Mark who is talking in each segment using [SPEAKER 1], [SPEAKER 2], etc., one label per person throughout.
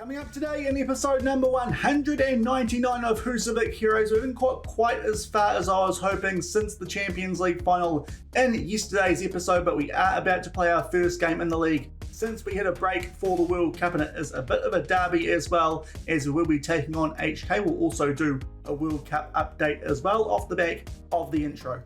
[SPEAKER 1] Coming up today in episode number 199 of Husavik Heroes, we haven't got quite as far as I was hoping since the Champions League final in yesterday's episode, but we are about to play our first game in the league since we had a break for the World Cup, and it is a bit of a derby as well, as we will be taking on HK. We'll also do a World Cup update as well off the back of the intro.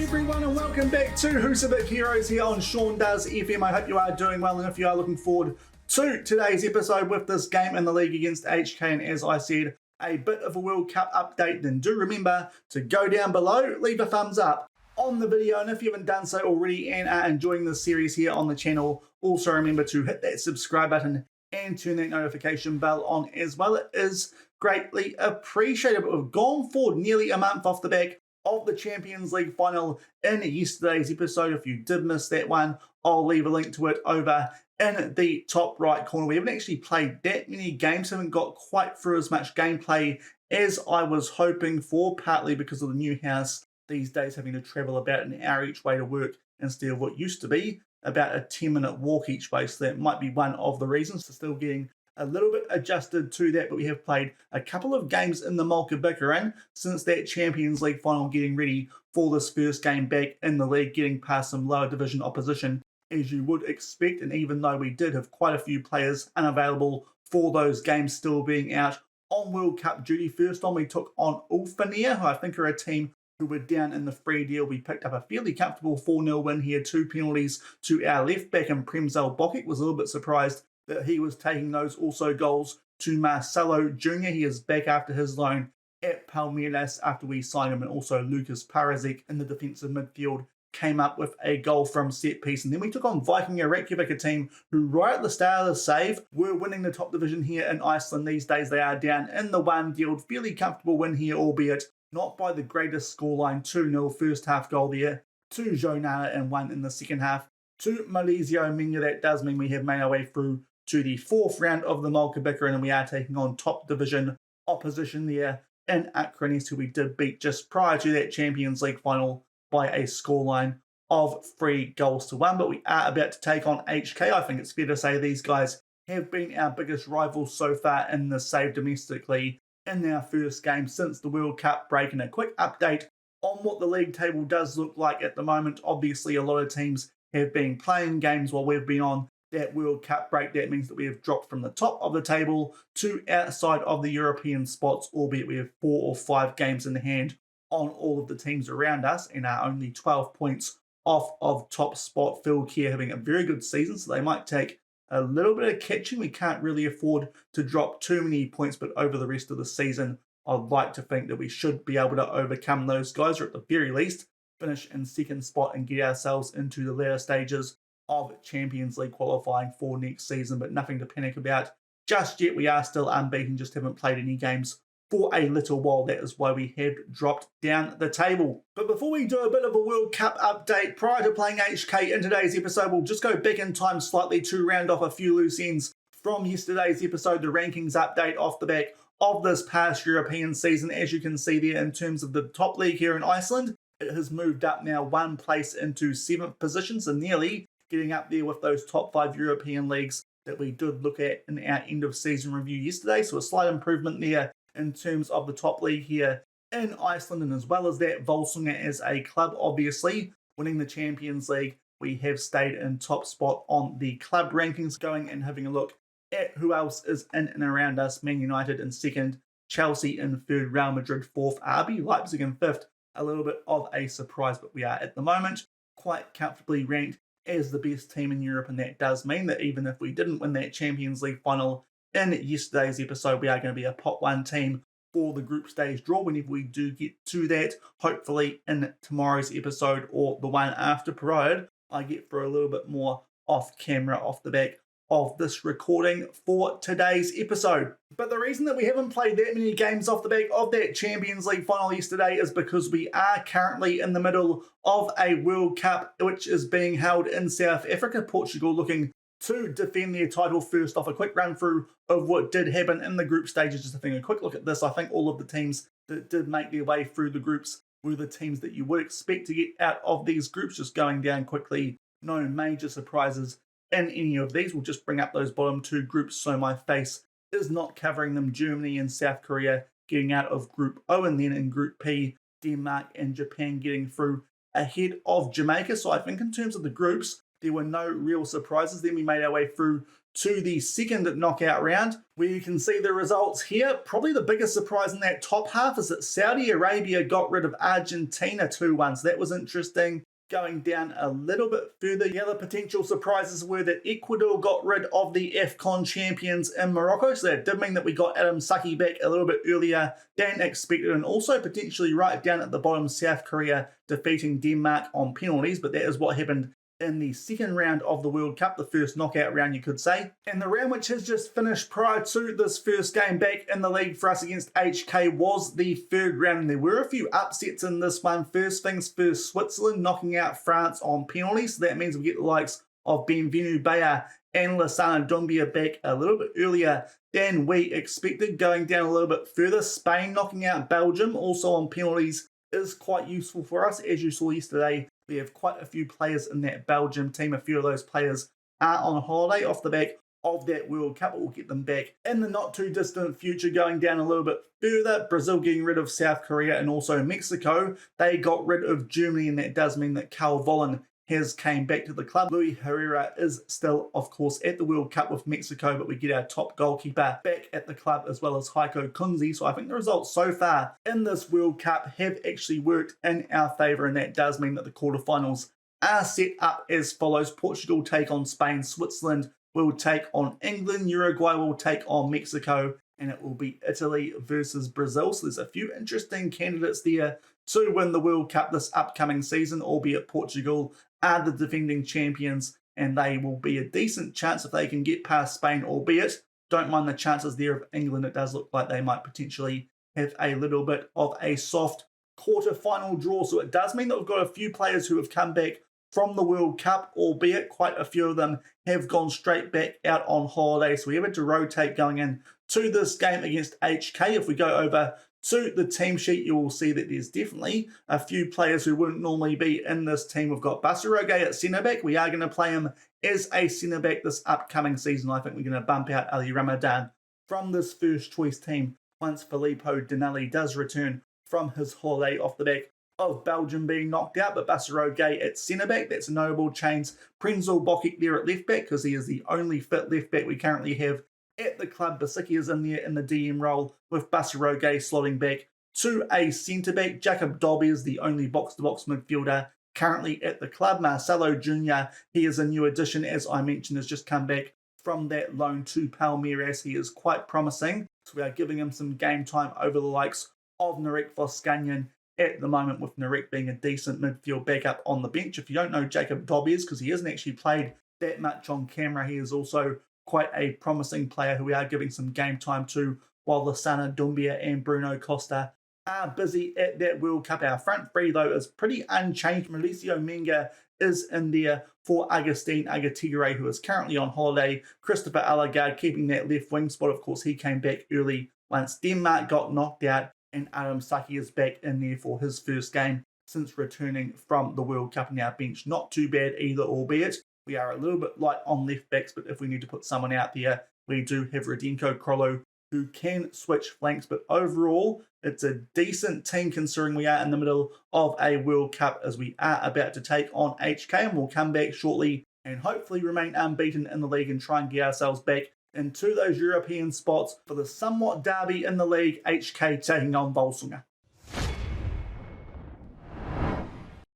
[SPEAKER 1] Everyone, and welcome back to Husavik Heroes here on Shaun Does FM. I hope you are doing well, and if you are looking forward to today's episode with this game in the league against HK, and as I said, a bit of a World Cup update, then do remember to go down below, leave a thumbs up on the video, and if you haven't done so already and are enjoying this series here on the channel, also remember to hit that subscribe button and turn that notification bell on as well. It is greatly appreciated. But we've gone forward nearly a month off the back of the Champions League final in yesterday's episode. If you did miss that one, I'll leave a link to it over in the top right corner. We haven't actually played that many games, haven't got quite through as much gameplay as I was hoping for, partly because of the new house these days having to travel about an hour each way to work instead of what used to be about a 10-minute walk each way. So that might be one of the reasons. So still getting a little bit adjusted to that, but we have played a couple of games in the Multiplicator since that Champions League final, getting ready for this first game back in the league, getting past some lower division opposition as you would expect. And even though we did have quite a few players unavailable for those games still being out on World Cup duty, first on we took on Ulfania, who I think are a team who were down in the free deal. We picked up a fairly comfortable 4-0 win here, 2 penalties to our left back, and Premzel Bokic was a little bit surprised that he was taking those also goals to Marcelo Jr. He is back after his loan at Palmeiras after we signed him, and also Lucas Parazek in the defensive midfield came up with a goal from set piece. And then we took on Vikingur Reykjavik, a team who right at the start of the save were winning the top division here in Iceland. These days they are down in the one field. Fairly comfortable win here, albeit not by the greatest scoreline. 2-0 first half goal there to Jonana and 1 in the second half to Malizio Mena. That does mean we have made our way through to the fourth round of the Multiplicator, and we are taking on top division opposition there in Akranes, who we did beat just prior to that Champions League final by a scoreline of 3-1. But we are about to take on HK. I think it's fair to say these guys have been our biggest rivals so far in the save domestically in our first game since the World Cup break. And a quick update on what the league table does look like at the moment. Obviously, a lot of teams have been playing games while we've been on that World Cup break. That means that we have dropped from the top of the table to outside of the European spots, albeit we have 4 or 5 games in hand on all of the teams around us and are only 12 points off of top spot. Phil Care having a very good season, so they might take a little bit of catching. We can't really afford to drop too many points, but over the rest of the season, I'd like to think that we should be able to overcome those guys, or at the very least, finish in second spot and get ourselves into the later stages of Champions League qualifying for next season. But nothing to panic about just yet. We are still unbeaten, just haven't played any games for a little while. That is why we have dropped down the table. But before we do a bit of a World Cup update, prior to playing HK in today's episode, we'll just go back in time slightly to round off a few loose ends from yesterday's episode, the rankings update off the back of this past European season. As you can see there, in terms of the top league here in Iceland, it has moved up now 1 place into 7th position, so nearly getting up there with those top 5 European leagues that we did look at in our end of season review yesterday. So a slight improvement there in terms of the top league here in Iceland. And as well as that, Volsungur as a club, obviously winning the Champions League, we have stayed in top spot on the club rankings. Going and having a look at who else is in and around us: Man United in 2nd, Chelsea in 3rd, Real Madrid 4th, RB Leipzig in 5th. A little bit of a surprise, but we are at the moment quite comfortably ranked as the best team in Europe, and that does mean that even if we didn't win that Champions League final in yesterday's episode, we are going to be a pot 1 team for the group stage draw whenever we do get to that, hopefully in tomorrow's episode or the one after, provided I get for a little bit more off camera off the back of this recording for today's episode. But the reason that we haven't played that many games off the back of that Champions League final yesterday is because we are currently in the middle of a World Cup which is being held in South Africa. Portugal looking to defend their title. First off, a quick run through of what did happen in the group stages. Just having a quick look at this, I think all of the teams that did make their way through the groups were the teams that you would expect to get out of these groups. Just going down quickly, no major surprises in any of these. We'll just bring up those bottom two groups so my face is not covering them. Germany and South Korea getting out of Group O, and then in Group P, Denmark and Japan getting through ahead of Jamaica. So I think in terms of the groups, there were no real surprises. Then we made our way through to the second knockout round, where you can see the results here. Probably the biggest surprise in that top half is that Saudi Arabia got rid of Argentina 2-1. So that was interesting. Going down a little bit further, the other potential surprises were that Ecuador got rid of the AFCON champions in Morocco. So that did mean that we got Adam Saki back a little bit earlier than expected. And also potentially right down at the bottom, South Korea defeating Denmark on penalties. But that is what happened in the second round of the World Cup, the first knockout round, you could say. And the round which has just finished prior to this first game back in the league for us against HK was the third round. And there were a few upsets in this one. First things first, Switzerland knocking out France on penalties. So that means we get the likes of Benvenu Bayer and Lassana Doumbia back a little bit earlier than we expected. Going down a little bit further, Spain knocking out Belgium also on penalties is quite useful for us. As you saw yesterday, we have quite a few players in that Belgium team. A few of those players are on holiday off the back of that World Cup. We'll get them back in the not too distant future. Going down a little bit further, Brazil getting rid of South Korea and also Mexico. They got rid of Germany, and that does mean that Karl Vollen has came back to the club. Luis Herrera is still, of course, at the World Cup with Mexico, but we get our top goalkeeper back at the club as well as Heiko Kunze. So I think the results so far in this World Cup have actually worked in our favour, and that does mean that the quarterfinals are set up as follows. Portugal take on Spain, Switzerland will take on England, Uruguay will take on Mexico, and it will be Italy versus Brazil. So there's a few interesting candidates there to win the World Cup this upcoming season, albeit Portugal are the defending champions, and they will be a decent chance if they can get past Spain, albeit don't mind the chances there of England. It does look like they might potentially have a little bit of a soft quarter-final draw. So it does mean that we've got a few players who have come back from the World Cup, albeit quite a few of them have gone straight back out on holiday. So we have to rotate going in to this game against HK. If we go over to the team sheet, you will see that there's definitely a few players who wouldn't normally be in this team. We've got Basaroge at centre-back. We are going to play him as a centre-back this upcoming season. I think we're going to bump out Ali Ramadan from this first choice team once Filippo Dinelli does return from his holiday off the back of Belgium being knocked out. But Basaroge at centre-back, that's a notable change. Prenzel Bokic there at left-back because he is the only fit left-back we currently have at the club. Basicki is in there in the DM role with Basaroge slotting back to a centre-back. Jacob Dobby is the only box-to-box midfielder currently at the club. Marcelo Jr., he is a new addition, as I mentioned, has just come back from that loan to Palmeiras. He is quite promising, so we are giving him some game time over the likes of Narek Voskanian at the moment, with Narek being a decent midfield backup on the bench. If you don't know Jacob Dobby is, because he hasn't actually played that much on camera, he is also quite a promising player who we are giving some game time to, while Lassana Doumbia and Bruno Costa are busy at that World Cup. Our front three, though, is pretty unchanged. Mauricio Menga is in there for Agustin Agatigre, who is currently on holiday. Christopher Alagard keeping that left wing spot. Of course, he came back early once Denmark got knocked out, and Adam Saki is back in there for his first game since returning from the World Cup. In our bench, not too bad either, albeit we are a little bit light on left backs, but if we need to put someone out there, we do have Radenko Krolo who can switch flanks. But overall, it's a decent team considering we are in the middle of a World Cup, as we are about to take on HK, and we'll come back shortly and hopefully remain unbeaten in the league and try and get ourselves back into those European spots for the somewhat derby in the league, HK taking on Volsungur.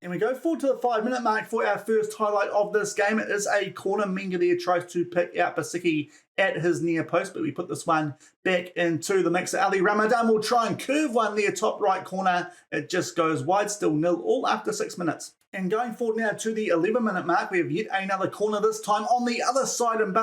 [SPEAKER 1] And we go forward to the 5-minute mark for our first highlight of this game. It is a corner. Menga there tries to pick out Basicki at his near post, but we put this one back into the mixer. Ali Ramadan will try and curve one there, top right corner. It just goes wide, still 0 all after 6 minutes. And going forward now to the 11-minute mark, we have yet another corner, this time on the other side, and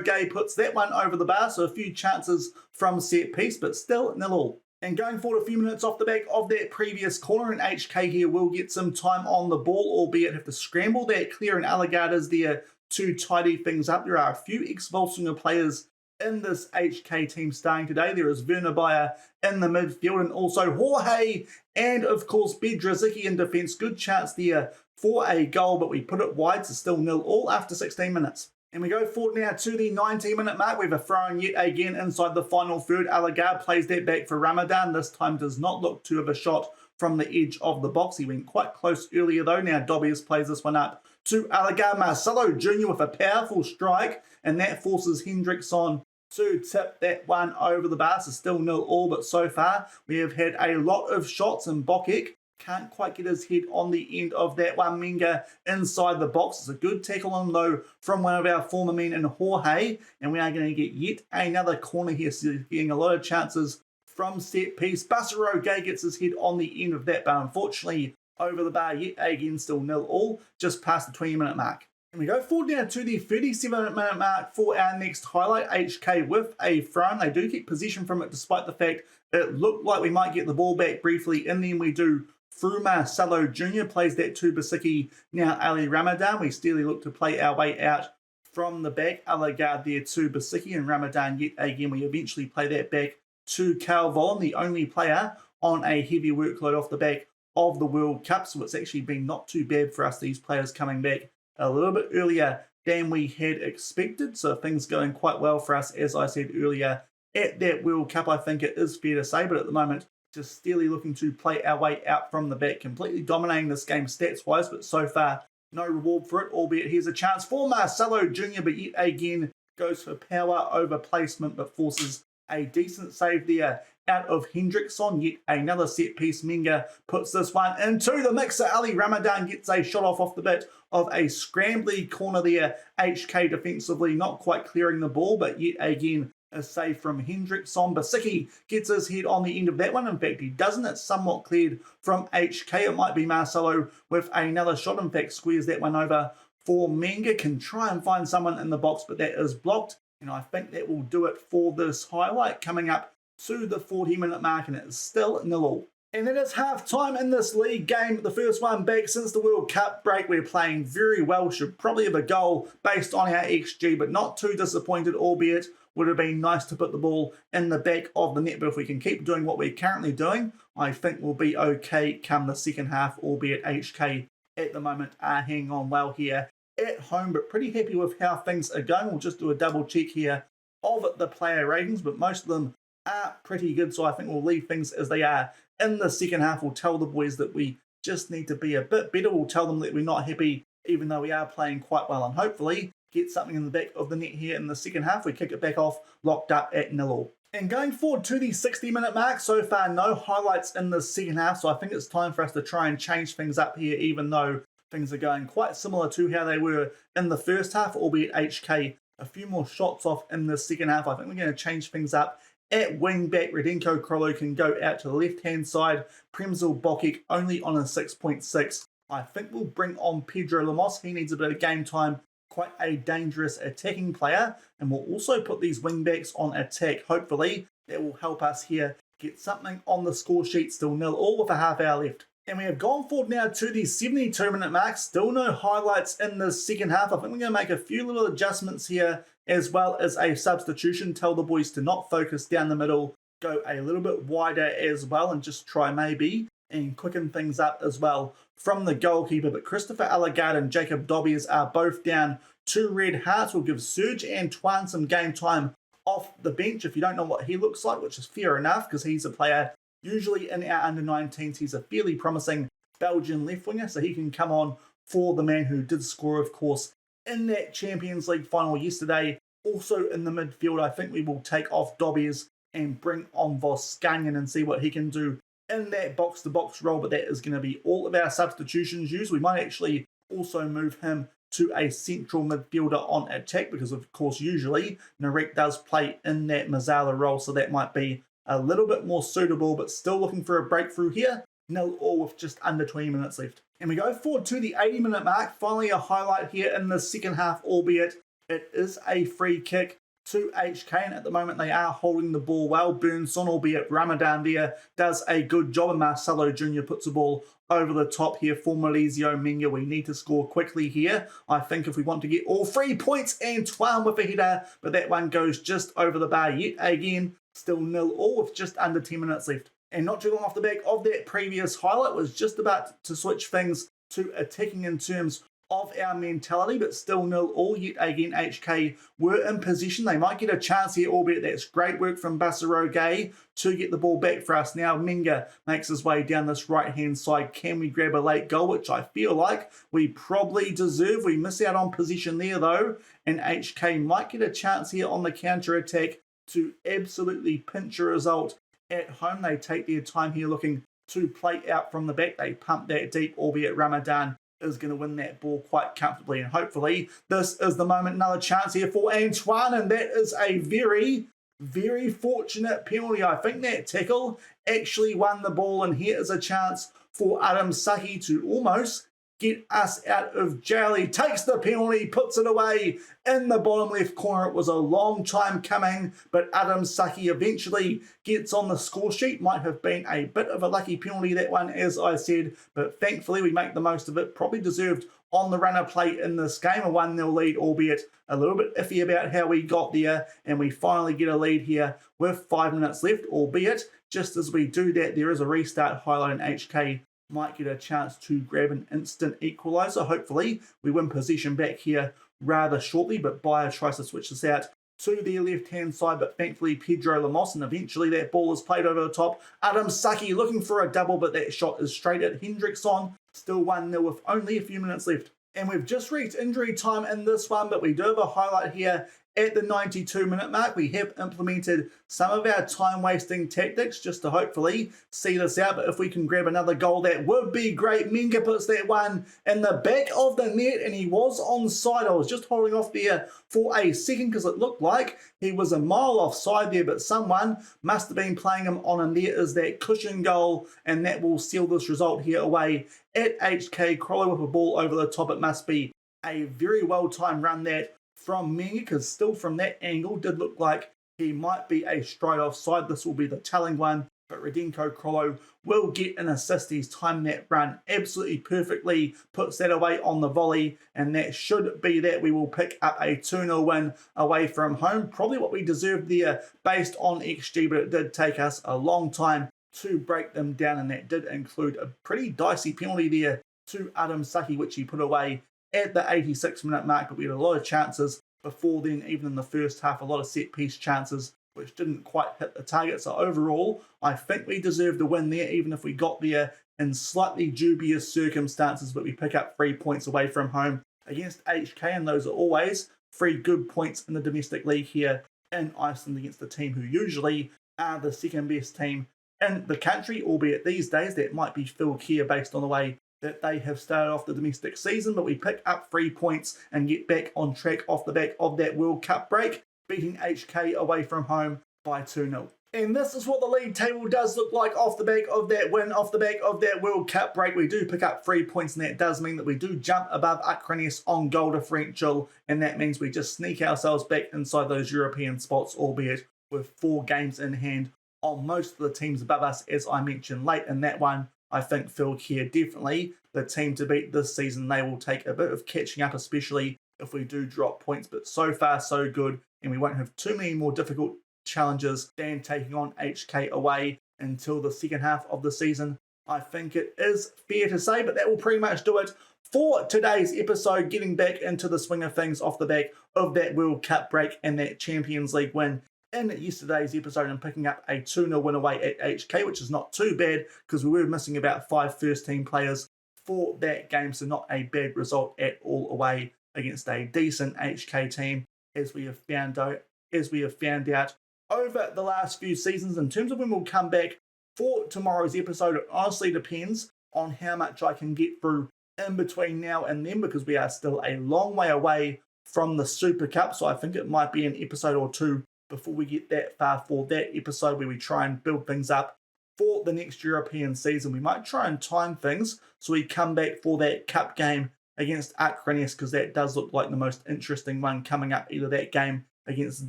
[SPEAKER 1] Gay puts that one over the bar, so a few chances from set piece, but still 0-0. And going forward a few minutes off the back of that previous corner, and HK here will get some time on the ball, albeit have to scramble that clear, and Alligators there to tidy things up. There are a few ex-Volsungur players in this HK team starting today. There is Werner Bayer in the midfield, and also Jorge, and of course Bedrzicki in defence. Good chance there for a goal, but we put it wide, so still 0-0 after 16 minutes. And we go forward now to the 19-minute mark. We have a throw-in yet again inside the final third. Alligator plays that back for Ramadan. This time does not look to have a shot from the edge of the box. He went quite close earlier though. Now Dobbies plays this one up to Alligator. Marcelo Jr. with a powerful strike, and that forces Hendrickson to tip that one over the bar. So still 0-0, but so far we have had a lot of shots, and Bokek can't quite get his head on the end of that one. Menga inside the box. It's a good tackle on though from one of our former men in Jorge, and we are going to get yet another corner here, so getting a lot of chances from set piece. Gay gets his head on the end of that, but unfortunately over the bar yet again, still 0-0, just past the 20-minute mark. And we go forward now to the 37-minute mark for our next highlight. HK with a throw. They do keep possession from it despite the fact it looked like we might get the ball back briefly, and then we do through Marcelo Jr. plays that to Basicki. Now Ali Ramadan. We steadily look to play our way out from the back. Alligator there to Basicki, and Ramadan yet again. We eventually play that back to Cal Vollen, the only player on a heavy workload off the back of the World Cup. So it's actually been not too bad for us, these players coming back a little bit earlier than we had expected. So things going quite well for us, as I said earlier, at that World Cup, I think it is fair to say. But at the moment, just steadily looking to play our way out from the back, completely dominating this game stats-wise, but so far no reward for it, albeit here's a chance for Marcelo Jr., but yet again goes for power over placement, but forces a decent save there out of Hendrickson. Yet another set piece. Menga puts this one into the mixer. Ali Ramadan gets a shot off the bit of a scrambly corner there. HK defensively not quite clearing the ball, but yet again a save from Hendrickson. Basicki gets his head on the end of that one. In fact, he doesn't. It's somewhat cleared from HK. It might be Marcelo with another shot. In fact, squares that one over for Menga. Can try and find someone in the box, but that is blocked. And I think that will do it for this highlight. Coming up to the 40-minute mark, and it's still 0-0. And it is half-time in this league game, the first one back since the World Cup break. We're playing very well. Should probably have a goal based on our XG, but not too disappointed, albeit would have been nice to put the ball in the back of the net. But if we can keep doing what we're currently doing, I think we'll be okay come the second half, albeit HK at the moment are hanging on well here at home, but pretty happy with how things are going. We'll just do a double check here of the player ratings, but most of them are pretty good, so I think we'll leave things as they are. In the second half, we'll tell the boys that we just need to be a bit better. We'll tell them that we're not happy, even though we are playing quite well, and hopefully get something in the back of the net here in the second half. We kick it back off, locked up at 0-0. And going forward to the 60-minute mark, so far no highlights in the second half, so I think it's time for us to try and change things up here, even though things are going quite similar to how they were in the first half, albeit HK a few more shots off in the second half. I think we're going to change things up. At wing back, Radenko Krolo can go out to the left-hand side. Premzel Bokek only on a 6.6. I think we'll bring on Pedro Lemos. He needs a bit of game time. Quite a dangerous attacking player. And we'll also put these wing backs on attack. Hopefully, that will help us here get something on the score sheet. Still 0-0 with a half hour left. And we have gone forward now to the 72-minute mark. Still no highlights in the second half. I think we're going to make a few little adjustments here, as well as a substitution. Tell the boys to not focus down the middle. Go a little bit wider as well, and just try maybe and quicken things up as well from the goalkeeper. But Christopher Alligator and Jacob Dobbies are both down 2 red hearts. We'll give Serge Antoine some game time off the bench. If you don't know what he looks like, which is fair enough, because he's a player usually in our under-19s, he's a fairly promising Belgian left winger, so he can come on for the man who did score, of course, in that Champions League final yesterday. Also in the midfield, I think we will take off Dobbies and bring on Voskanian and see what he can do in that box-to-box role, but that is going to be all of our substitutions used. We might actually also move him to a central midfielder on attack, because of course usually Narek does play in that Mazzala role, so that might be a little bit more suitable, but still looking for a breakthrough here. 0-0 with just under 20 minutes left. And we go forward to the 80-minute mark. Finally a highlight here in the second half, albeit it is a free kick to HK, and at the moment they are holding the ball well. Burnson, albeit Ramadan there, does a good job, and Marcelo Jr. puts the ball over the top here for Malizio Menga. We need to score quickly here, I think, if we want to get all 3 points. Antoine with a header, but that one goes just over the bar yet again. Still 0-0 with just under 10 minutes left. And not too long off the back of that previous highlight, was just about to switch things to attacking in terms of our mentality, but still 0-0 yet again. HK were in position. They might get a chance here, albeit that's great work from Bassero Gay to get the ball back for us. Now Menga makes his way down this right-hand side. Can we grab a late goal, which I feel like we probably deserve? We miss out on position there though, and HK might get a chance here on the counter-attack to absolutely pinch a result at home. They take their time here looking to play out from the back. They pump that deep, albeit Ramadan is going to win that ball quite comfortably, and hopefully this is the moment. Another chance here for Antoine, and that is a very, very fortunate penalty. I think that tackle actually won the ball, and here is a chance for Adam Saki to almost get us out of jail. He takes the penalty, puts it away in the bottom left corner. It was a long time coming, but Adam Saki eventually gets on the score sheet. Might have been a bit of a lucky penalty, that one, as I said, but thankfully we make the most of it. Probably deserved on the runner play in this game. A 1-0 lead, albeit a little bit iffy about how we got there, and we finally get a lead here with 5 minutes left, albeit just as we do that, there is a restart highlight, and HK might get a chance to grab an instant equaliser. Hopefully we win possession back here rather shortly, but Bayer tries to switch this out to their left-hand side, but thankfully Pedro Lemos, and eventually that ball is played over the top. Adam Saki looking for a double, but that shot is straight at Hendrickson. Still 1-0 with only a few minutes left. And we've just reached injury time in this one, but we do have a highlight here at the 92-minute mark. We have implemented some of our time-wasting tactics just to hopefully see this out. But if we can grab another goal, that would be great. Menga puts that one in the back of the net, and he was onside. I was just holding off there for a second because it looked like he was a mile offside there, but someone must have been playing him on, and there is that cushion goal, and that will seal this result here away at HK. Crowley with a ball over the top. It must be a very well-timed run that from Menga, because still from that angle did look like he might be a straight offside. This will be the telling one, but Radenko Krolo will get an assist. He's timed that run absolutely perfectly, puts that away on the volley, and that should be that. We will pick up a 2-0 win away from home. Probably what we deserved there based on XG, but it did take us a long time to break them down, and that did include a pretty dicey penalty there to Adam Saki, which he put away at the 86-minute mark, but we had a lot of chances before then, even in the first half, a lot of set-piece chances, which didn't quite hit the target. So overall, I think we deserved a win there, even if we got there in slightly dubious circumstances, but we pick up 3 points away from home against HK, and those are always 3 good points in the domestic league here in Iceland against the team who usually are the second-best team in the country, albeit these days that might be Phil Keir based on the way that they have started off the domestic season. But we pick up 3 points and get back on track off the back of that World Cup break, beating HK away from home by 2-0. And this is what the league table does look like off the back of that win, off the back of that World Cup break. We do pick up 3 points, and that does mean that we do jump above Akranes on goal differential, and that means we just sneak ourselves back inside those European spots, albeit with 4 games in hand on most of the teams above us, as I mentioned late in that one. I think Phil Keir definitely the team to beat this season. They will take a bit of catching up, especially if we do drop points, but so far so good, and we won't have too many more difficult challenges than taking on HK away until the second half of the season, I think it is fair to say. But that will pretty much do it for today's episode, getting back into the swing of things off the back of that World Cup break and that Champions League win in yesterday's episode, and picking up a 2-0 win away at HK, which is not too bad because we were missing about 5 first-team players for that game, so not a bad result at all away against a decent HK team, as we have found out over the last few seasons. In terms of when we'll come back for tomorrow's episode, it honestly depends on how much I can get through in between now and then, because we are still a long way away from the Super Cup, so I think it might be an episode or two before we get that far for that episode, where we try and build things up for the next European season. We might try and time things so we come back for that cup game against Akranes, because that does look like the most interesting one coming up, either that game against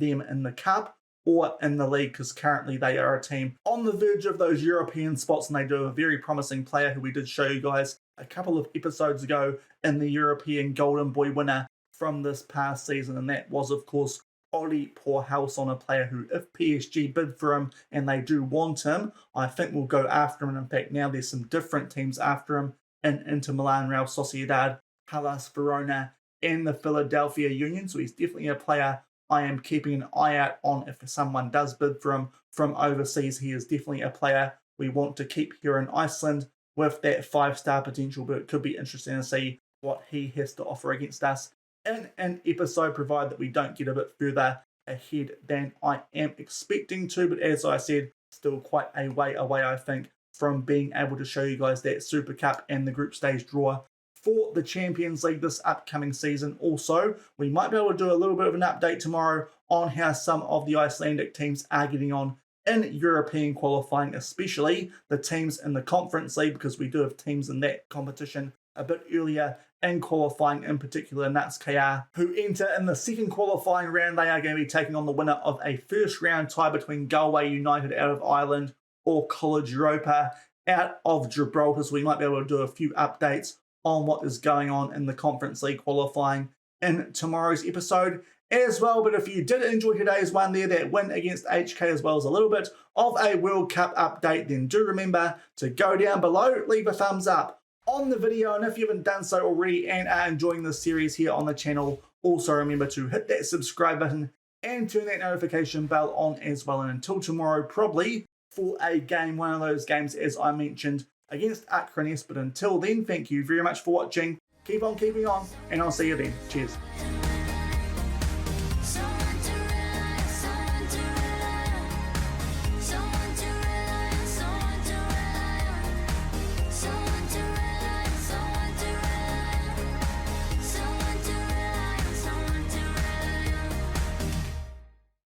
[SPEAKER 1] them in the cup or in the league, because currently they are a team on the verge of those European spots, and they do have a very promising player who we did show you guys a couple of episodes ago in the European Golden Boy winner from this past season, and that was, of course, Oli Porhalson, a player who, if PSG bid for him and they do want him, I think we'll go after him. And in fact, now there's some different teams after him in Inter Milan, Real Sociedad, Hellas Verona, and the Philadelphia Union. So he's definitely a player I am keeping an eye out on. If someone does bid for him from overseas, he is definitely a player we want to keep here in Iceland with that 5-star potential, but it could be interesting to see what he has to offer against us in an episode, provided that we don't get a bit further ahead than I am expecting to. But as I said, still quite a way away, I think, from being able to show you guys that Super Cup and the group stage draw for the Champions League this upcoming season. Also, we might be able to do a little bit of an update tomorrow on how some of the Icelandic teams are getting on in European qualifying, especially the teams in the Conference League, because we do have teams in that competition a bit earlier in qualifying, in particular Nuts KR, who enter in the second qualifying round. They are going to be taking on the winner of a first round tie between Galway United out of Ireland or College Europa out of Gibraltar. So we might be able to do a few updates on what is going on in the Conference League qualifying in tomorrow's episode as well. But if you did enjoy today's one there, that win against HK, as well as a little bit of a World Cup update, then do remember to go down below, leave a thumbs up on the video, and if you haven't done so already and are enjoying this series here on the channel, also remember to hit that subscribe button and turn that notification bell on as well. And until tomorrow, probably for a game, one of those games as I mentioned against Akranes. But until then, thank you very much for watching. Keep on keeping on, and I'll see you then. Cheers.